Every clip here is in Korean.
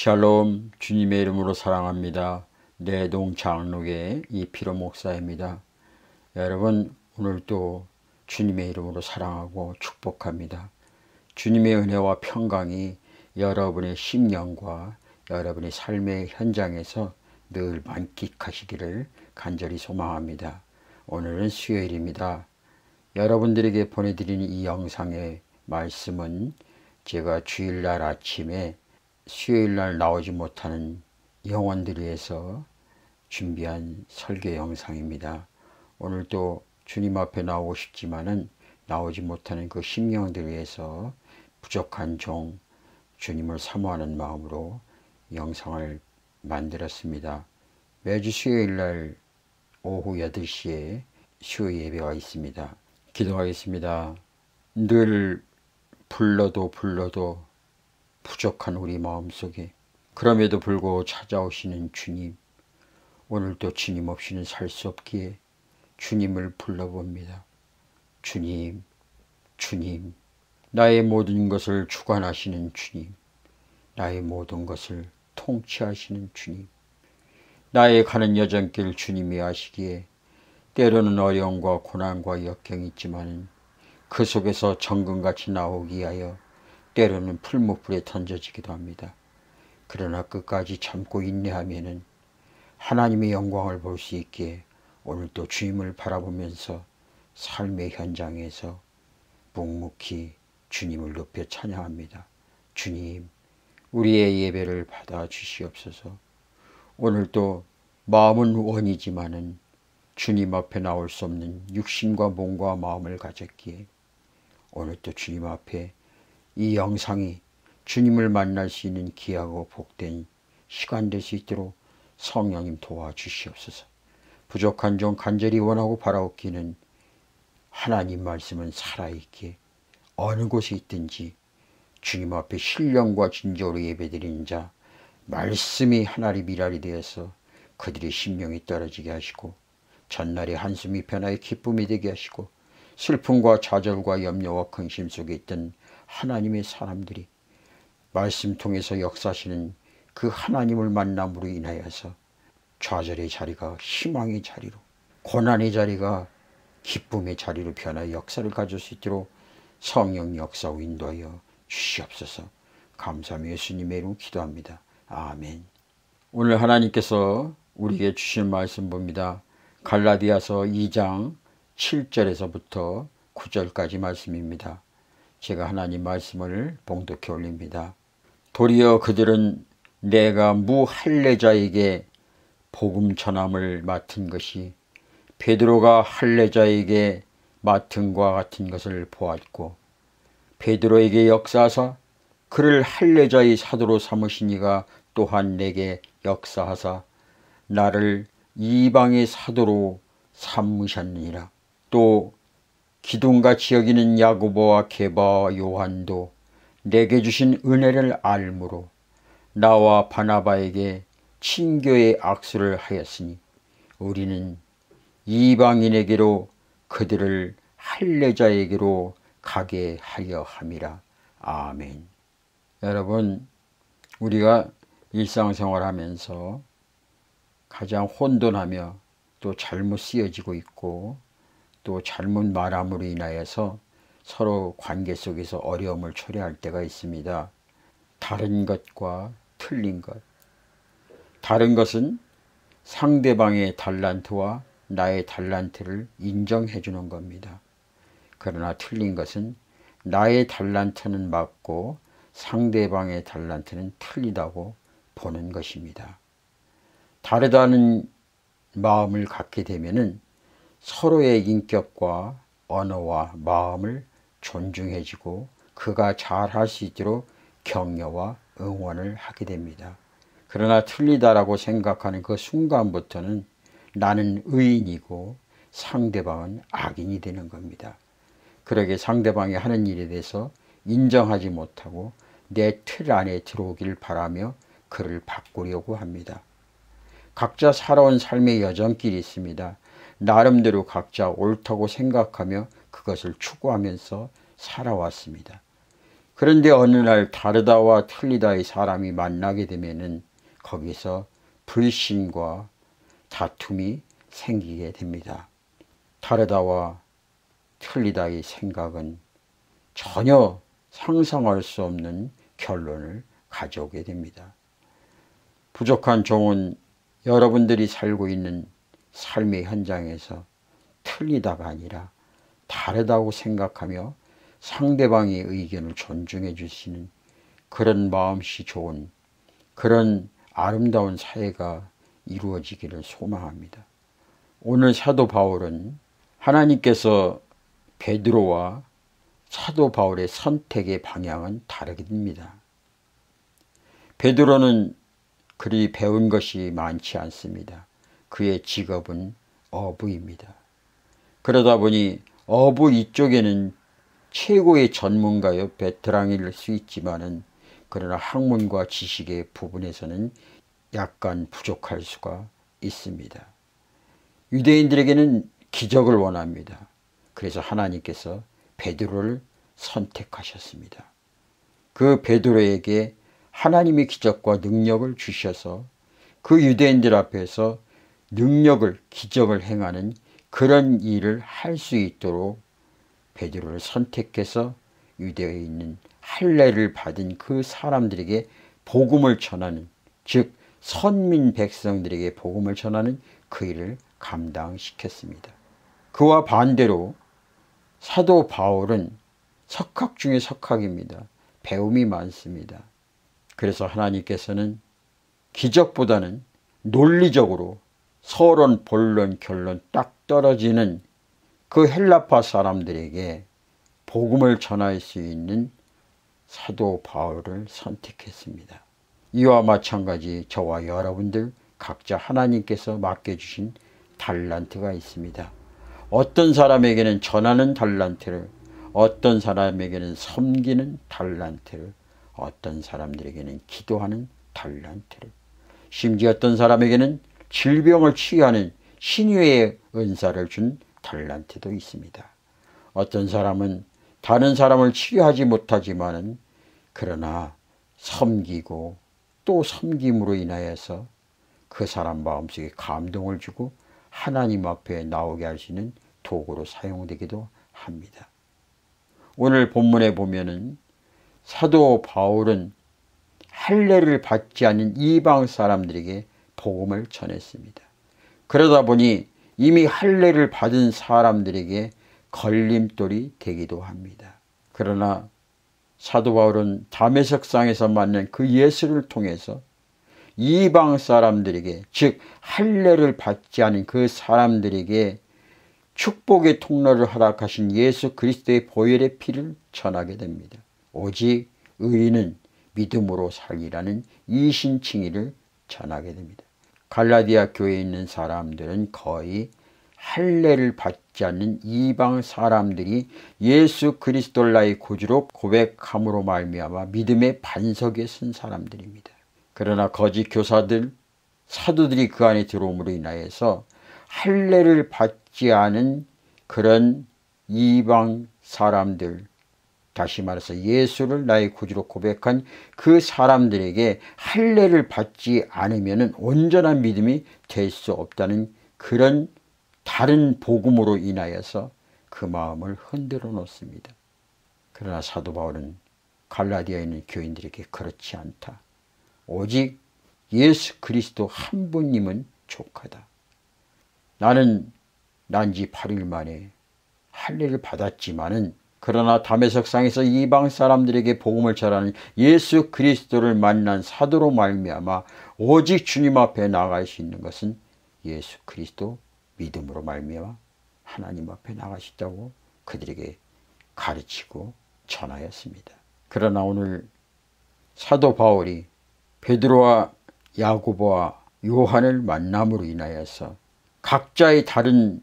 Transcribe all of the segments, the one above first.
샬롬, 주님의 이름으로 사랑합니다. 내동 장로계 이피로 목사입니다. 여러분, 오늘도 주님의 이름으로 사랑하고 축복합니다. 주님의 은혜와 평강이 여러분의 심령과 여러분의 삶의 현장에서 늘 만끽하시기를 간절히 소망합니다. 오늘은 수요일입니다. 여러분들에게 보내드리는 이 영상의 말씀은 제가 주일날 아침에 수요일날 나오지 못하는 영혼들을 위해서 준비한 설교 영상입니다. 오늘도 주님 앞에 나오고 싶지만은 나오지 못하는 그 심령들을 위해서 부족한 종 주님을 사모하는 마음으로 영상을 만들었습니다. 매주 수요일날 오후 8시에 수요 예배가 있습니다. 기도하겠습니다. 늘 불러도 부족한 우리 마음속에 그럼에도 불구하고 찾아오시는 주님, 오늘도 주님 없이는 살 수 없기에 주님을 불러봅니다. 주님, 나의 모든 것을 주관하시는 주님, 나의 모든 것을 통치하시는 주님, 나의 가는 여정길 주님이 아시기에 때로는 어려움과 고난과 역경이 있지만 그 속에서 정금같이 나오기 위하여 때로는 풀무불에 던져지기도 합니다. 그러나 끝까지 참고 인내하면은 하나님의 영광을 볼 수 있기에 오늘도 주님을 바라보면서 삶의 현장에서 묵묵히 주님을 높여 찬양합니다. 주님, 우리의 예배를 받아 주시옵소서. 오늘도 마음은 원이지만은 주님 앞에 나올 수 없는 육신과 몸과 마음을 가졌기에 오늘도 주님 앞에 이 영상이 주님을 만날 수 있는 귀하고 복된 시간 될 수 있도록 성령님 도와주시옵소서. 부족한 종 간절히 원하고 바라옵기는 하나님 말씀은 살아있기에 어느 곳에 있든지 주님 앞에 신령과 진정으로 예배드리는 자, 말씀이 하나님 미랄이 되어서 그들의 심령이 떨어지게 하시고 전날의 한숨이 변화의 기쁨이 되게 하시고 슬픔과 좌절과 염려와 근심 속에 있던 하나님의 사람들이 말씀 통해서 역사하시는 그 하나님을 만남으로 인하여서 좌절의 자리가 희망의 자리로, 고난의 자리가 기쁨의 자리로 변화의 역사를 가질 수 있도록 성령 역사로 인도하여 주시옵소서. 감사하며 예수님의 이름으로 기도합니다. 아멘. 오늘 하나님께서 우리에게 주신 말씀 봅니다. 갈라디아서 2장 7절에서부터 9절까지 말씀입니다. 제가 하나님 말씀을 봉독해 올립니다. 도리어 그들은 내가 무할례자에게 복음 전함을 맡은 것이 베드로가 할례자에게 맡은과 같은 것을 보았고 베드로에게 역사하사 그를 할례자의 사도로 삼으시니가 또한 내게 역사하사 나를 이방의 사도로 삼으셨느니라. 또 기둥같이 여기는 야고보와 게바와 요한도 내게 주신 은혜를 알므로 나와 바나바에게 친교의 악수를 하였으니 우리는 이방인에게로 그들을 할례자에게로 가게 하려 함이라. 아멘. 여러분, 우리가 일상생활하면서 가장 혼돈하며 또 잘못 쓰여지고 있고 또 잘못 말함으로 인하여서 서로 관계 속에서 어려움을 초래할 때가 있습니다. 다른 것과 틀린 것. 다른 것은 상대방의 달란트와 나의 달란트를 인정해 주는 겁니다. 그러나 틀린 것은 나의 달란트는 맞고 상대방의 달란트는 틀리다고 보는 것입니다. 다르다는 마음을 갖게 되면은 서로의 인격과 언어와 마음을 존중해주고 그가 잘할 수 있도록 격려와 응원을 하게 됩니다. 그러나 틀리다라고 생각하는 그 순간부터는 나는 의인이고 상대방은 악인이 되는 겁니다. 그러게 상대방이 하는 일에 대해서 인정하지 못하고 내 틀 안에 들어오길 바라며 그를 바꾸려고 합니다. 각자 살아온 삶의 여정길이 있습니다. 나름대로 각자 옳다고 생각하며 그것을 추구하면서 살아왔습니다. 그런데 어느 날 다르다와 틀리다의 사람이 만나게 되면은 거기서 불신과 다툼이 생기게 됩니다. 다르다와 틀리다의 생각은 전혀 상상할 수 없는 결론을 가져오게 됩니다. 부족한 종은 여러분들이 살고 있는 삶의 현장에서 틀리다가 아니라 다르다고 생각하며 상대방의 의견을 존중해 주시는 그런 마음씨 좋은 그런 아름다운 사회가 이루어지기를 소망합니다. 오늘 사도 바울은 하나님께서 베드로와 사도 바울의 선택의 방향은 다르게 됩니다. 베드로는 그리 배운 것이 많지 않습니다. 그의 직업은 어부입니다. 그러다 보니 어부 이쪽에는 최고의 전문가요 베테랑일 수 있지만은 그러나 학문과 지식의 부분에서는 약간 부족할 수가 있습니다. 유대인들에게는 기적을 원합니다. 그래서 하나님께서 베드로를 선택하셨습니다. 그 베드로에게 하나님의 기적과 능력을 주셔서 그 유대인들 앞에서 능력을 기적을 행하는 그런 일을 할 수 있도록 베드로를 선택해서 유대에 있는 할례를 받은 그 사람들에게 복음을 전하는, 즉 선민 백성들에게 복음을 전하는 그 일을 감당시켰습니다. 그와 반대로 사도 바울은 석학 중에 석학입니다. 배움이 많습니다. 그래서 하나님께서는 기적보다는 논리적으로 서론, 본론, 결론 딱 떨어지는 그 헬라파 사람들에게 복음을 전할 수 있는 사도 바울을 선택했습니다. 이와 마찬가지 저와 여러분들 각자 하나님께서 맡겨주신 달란트가 있습니다. 어떤 사람에게는 전하는 달란트를, 어떤 사람에게는 섬기는 달란트를, 어떤 사람들에게는 기도하는 달란트를, 심지어 어떤 사람에게는 질병을 치유하는 신유의 은사를 준 달란트도 있습니다. 어떤 사람은 다른 사람을 치유하지 못하지만은 그러나 섬기고 또 섬김으로 인하여서 그 사람 마음속에 감동을 주고 하나님 앞에 나오게 할 수 있는 도구로 사용되기도 합니다. 오늘 본문에 보면은 사도 바울은 할례를 받지 않는 이방 사람들에게 복음을 전했습니다. 그러다 보니 이미 할례를 받은 사람들에게 걸림돌이 되기도 합니다. 그러나 사도 바울은 다메섹상에서 만난 그 예수를 통해서 이방 사람들에게, 즉 할례를 받지 않은 그 사람들에게 축복의 통로를 허락하신 예수 그리스도의 보혈의 피를 전하게 됩니다. 오직 의인은 믿음으로 살리라는 이신칭의를 전하게 됩니다. 갈라디아 교회에 있는 사람들은 거의 할례를 받지 않는 이방 사람들이 예수 그리스도를 나의 구주로 고백함으로 말미암아 믿음의 반석에 선 사람들입니다. 그러나 거짓 교사들, 사도들이 그 안에 들어옴으로 인하여서 할례를 받지 않은 그런 이방 사람들, 다시 말해서 예수를 나의 구주로 고백한 그 사람들에게 할례를 받지 않으면 온전한 믿음이 될 수 없다는 그런 다른 복음으로 인하여서 그 마음을 흔들어 놓습니다. 그러나 사도 바울은 갈라디아에 있는 교인들에게 그렇지 않다. 오직 예수 그리스도 한 분님은 족하다. 나는 난지 8일 만에 할례를 받았지만은 그러나 다메섹상에서 이방 사람들에게 복음을 전하는 예수 그리스도를 만난 사도로 말미암아 오직 주님 앞에 나갈 수 있는 것은 예수 그리스도 믿음으로 말미암아 하나님 앞에 나갈 수 있다고 그들에게 가르치고 전하였습니다. 그러나 오늘 사도 바울이 베드로와 야고보와 요한을 만남으로 인하여서 각자의 다른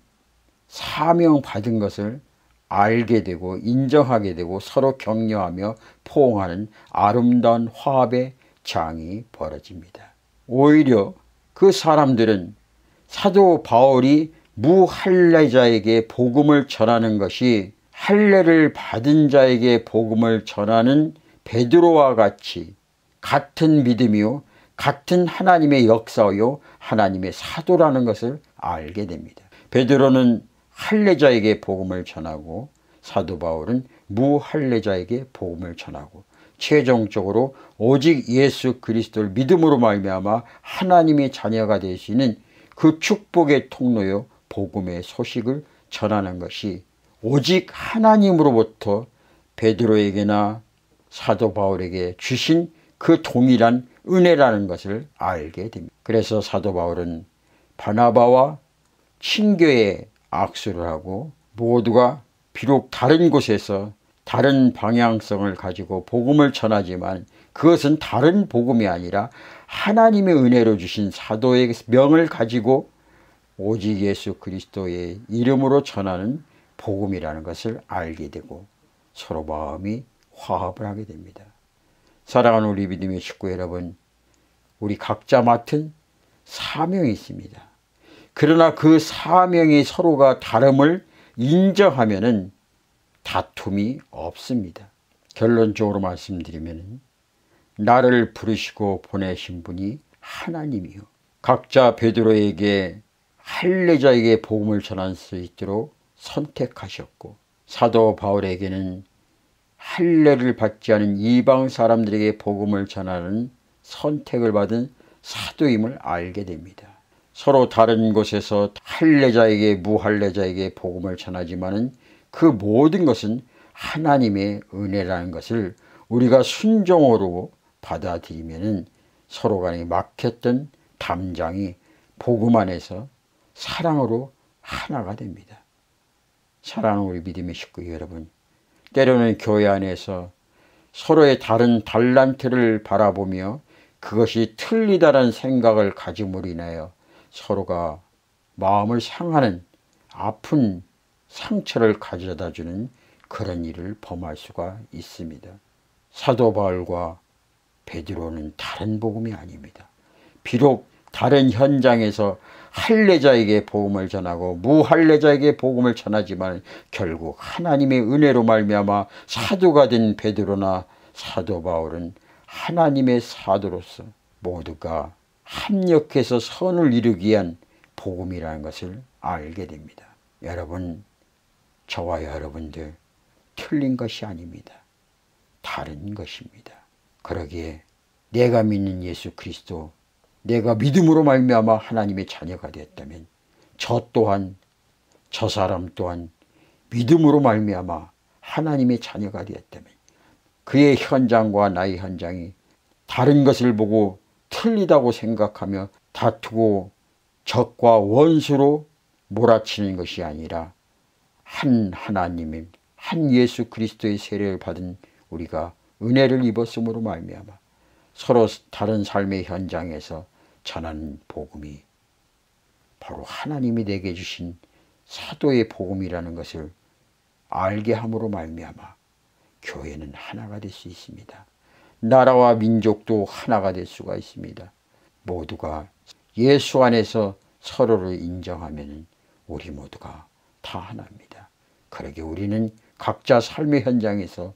사명 받은 것을 알게 되고 인정하게 되고 서로 격려하며 포옹하는 아름다운 화합의 장이 벌어집니다. 오히려 그 사람들은 사도 바울이 무할례자에게 복음을 전하는 것이 할례를 받은 자에게 복음을 전하는 베드로와 같이 같은 믿음이요 같은 하나님의 역사요 하나님의 사도라는 것을 알게 됩니다. 베드로는 할례자에게 복음을 전하고 사도 바울은 무할례자에게 복음을 전하고 최종적으로 오직 예수 그리스도를 믿음으로 말미암아 하나님의 자녀가 되시는 그 축복의 통로요 복음의 소식을 전하는 것이 오직 하나님으로부터 베드로에게나 사도 바울에게 주신 그 동일한 은혜라는 것을 알게 됩니다. 그래서 사도 바울은 바나바와 친교에 악수를 하고 모두가 비록 다른 곳에서 다른 방향성을 가지고 복음을 전하지만 그것은 다른 복음이 아니라 하나님의 은혜로 주신 사도의 명을 가지고 오직 예수 그리스도의 이름으로 전하는 복음이라는 것을 알게 되고 서로 마음이 화합을 하게 됩니다. 사랑하는 우리 믿음의 식구 여러분, 우리 각자 맡은 사명이 있습니다. 그러나 그 사명이 서로가 다름을 인정하면은 다툼이 없습니다. 결론적으로 말씀드리면 나를 부르시고 보내신 분이 하나님이요. 각자 베드로에게 할례자에게 복음을 전할 수 있도록 선택하셨고 사도 바울에게는 할례를 받지 않은 이방 사람들에게 복음을 전하는 선택을 받은 사도임을 알게 됩니다. 서로 다른 곳에서 할례자에게 무할례자에게 복음을 전하지만은 그 모든 것은 하나님의 은혜라는 것을 우리가 순종으로 받아들이면은 서로 간에 막혔던 담장이 복음 안에서 사랑으로 하나가 됩니다. 사랑하는 우리 믿음의 식구 여러분, 때로는 교회 안에서 서로의 다른 달란트를 바라보며 그것이 틀리다는 생각을 가짐으로 인하여 서로가 마음을 상하는 아픈 상처를 가져다주는 그런 일을 범할 수가 있습니다. 사도 바울과 베드로는 다른 복음이 아닙니다. 비록 다른 현장에서 할례자에게 복음을 전하고 무할례자에게 복음을 전하지만 결국 하나님의 은혜로 말미암아 사도가 된 베드로나 사도 바울은 하나님의 사도로서 모두가 합력해서 선을 이루기 위한 복음이라는 것을 알게 됩니다. 여러분, 저와 여러분들 틀린 것이 아닙니다. 다른 것입니다. 그러기에 내가 믿는 예수 그리스도, 내가 믿음으로 말미암아 하나님의 자녀가 되었다면 저 또한 저 사람 또한 믿음으로 말미암아 하나님의 자녀가 되었다면 그의 현장과 나의 현장이 다른 것을 보고 틀리다고 생각하며 다투고 적과 원수로 몰아치는 것이 아니라 한 하나님의 한 예수 그리스도의 세례를 받은 우리가 은혜를 입었음으로 말미암아 서로 다른 삶의 현장에서 전하는 복음이 바로 하나님이 내게 주신 사도의 복음이라는 것을 알게 함으로 말미암아 교회는 하나가 될 수 있습니다. 나라와 민족도 하나가 될 수가 있습니다. 모두가 예수 안에서 서로를 인정하면 우리 모두가 다 하나입니다. 그러게 우리는 각자 삶의 현장에서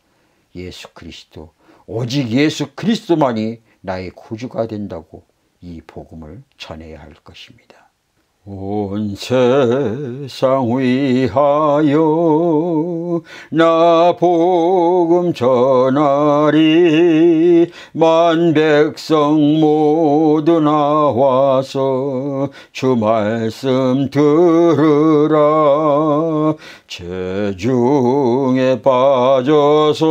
예수 그리스도, 오직 예수 그리스도만이 나의 구주가 된다고 이 복음을 전해야 할 것입니다. 온 세상 위하여 나 복음 전하리. 만 백성 모두 나와서 주 말씀 들으라. 재중에 빠져서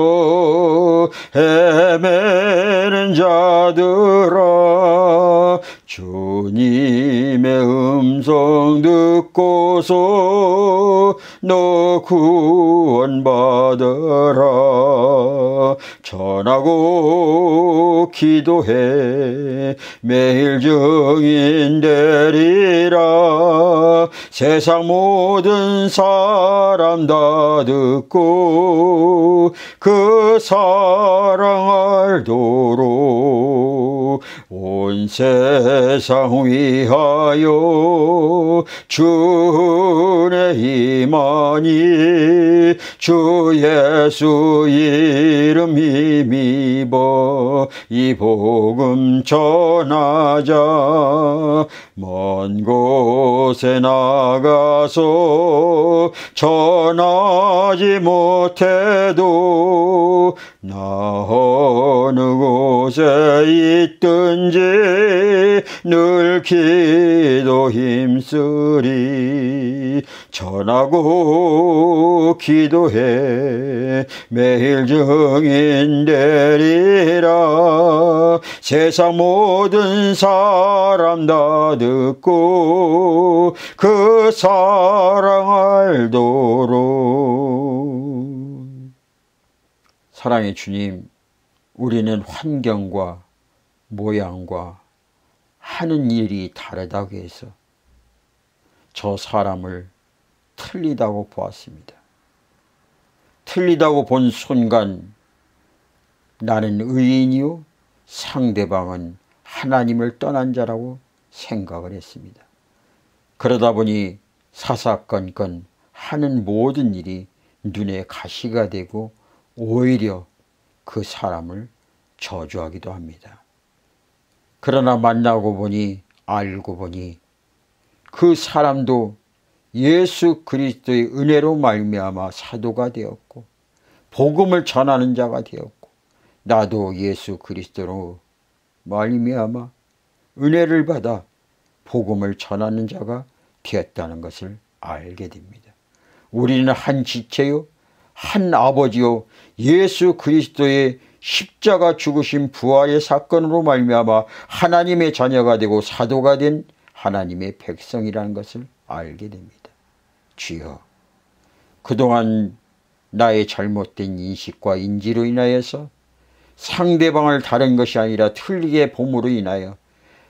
헤매는 자들아, 주님의 음성 듣고서 너 구원받아라. 전하고 기도해 매일 증인 되리라. 세상 모든 사람 다 듣고 그 사랑 알도록 온 세상 위하여 주의 임하니 주 예수 이름 힘입어 이 복음 전하자. 먼 곳에 나가서 전하지 못해도 나 어느 곳에 있든지 늘 기도 힘쓰리. 전하고 기도해 매일 증인 되리라. 세상 모든 사람 다 듣고 그 사랑 알도록. 사랑의 주님, 우리는 환경과 모양과 하는 일이 다르다고 해서 저 사람을 틀리다고 보았습니다. 틀리다고 본 순간 나는 의인이요 상대방은 하나님을 떠난 자라고 생각을 했습니다. 그러다 보니 사사건건 하는 모든 일이 눈에 가시가 되고 오히려 그 사람을 저주하기도 합니다. 그러나 만나고 보니 알고 보니 그 사람도 예수 그리스도의 은혜로 말미암아 사도가 되었고 복음을 전하는 자가 되었고 나도 예수 그리스도로 말미암아 은혜를 받아 복음을 전하는 자가 되었다는 것을 알게 됩니다. 우리는 한 지체요 한 아버지요 예수 그리스도의 십자가 죽으신 부활의 사건으로 말미암아 하나님의 자녀가 되고 사도가 된 하나님의 백성이라는 것을 알게 됩니다. 주여, 그동안 나의 잘못된 인식과 인지로 인하여서 상대방을 다른 것이 아니라 틀리게 봄으로 인하여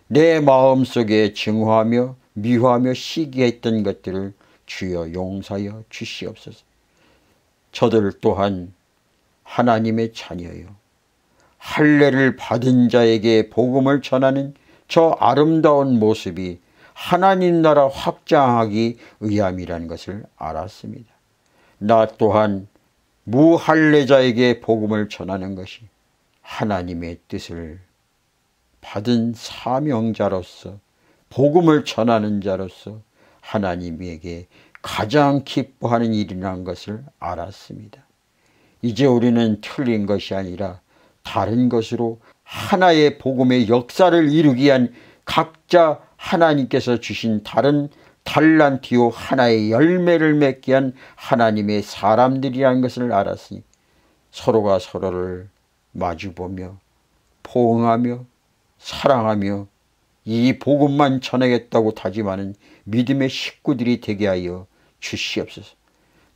내 마음속에 증오하며 미워하며 시기했던 것들을 주여 용서하여 주시옵소서. 저들 또한 하나님의 자녀요 할례를 받은 자에게 복음을 전하는 저 아름다운 모습이 하나님 나라 확장하기 위함이라는 것을 알았습니다. 나 또한 무할례자에게 복음을 전하는 것이 하나님의 뜻을 받은 사명자로서 복음을 전하는 자로서 하나님에게 가장 기뻐하는 일이라는 것을 알았습니다. 이제 우리는 틀린 것이 아니라 다른 것으로 하나의 복음의 역사를 이루기 위한 각자 하나님께서 주신 다른 달란트요 하나의 열매를 맺게 한 하나님의 사람들이라는 것을 알았으니 서로가 서로를 마주보며 포옹하며 사랑하며 이 복음만 전하겠다고 다짐하는 믿음의 식구들이 되게 하여 주시옵소서.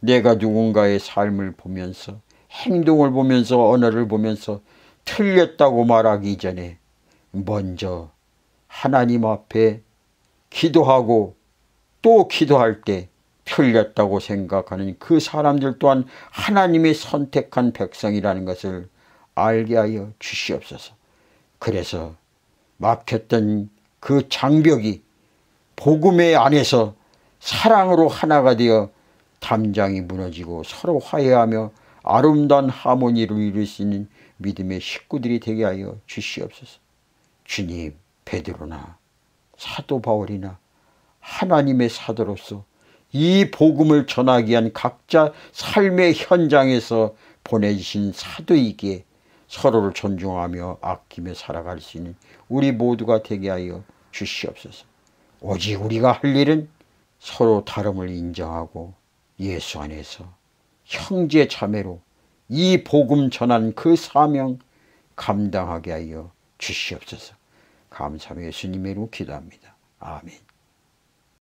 내가 누군가의 삶을 보면서 행동을 보면서 언어를 보면서 틀렸다고 말하기 이전에 먼저 하나님 앞에 기도하고 또 기도할 때 틀렸다고 생각하는 그 사람들 또한 하나님의 선택한 백성이라는 것을 알게 하여 주시옵소서. 그래서 막혔던 그 장벽이 복음의 안에서 사랑으로 하나가 되어 담장이 무너지고 서로 화해하며 아름다운 하모니를 이룰 수 있는 믿음의 식구들이 되게 하여 주시옵소서. 주님, 베드로나 사도 바울이나 하나님의 사도로서 이 복음을 전하기 위한 각자 삶의 현장에서 보내주신 사도이기에 서로를 존중하며 아끼며 살아갈 수 있는 우리 모두가 되게 하여 주시옵소서. 오직 우리가 할 일은 서로 다름을 인정하고 예수 안에서 형제 자매로 이 복음 전한 그 사명 감당하게 하여 주시옵소서. 감사하며 예수님의 이름으로 기도합니다. 아멘.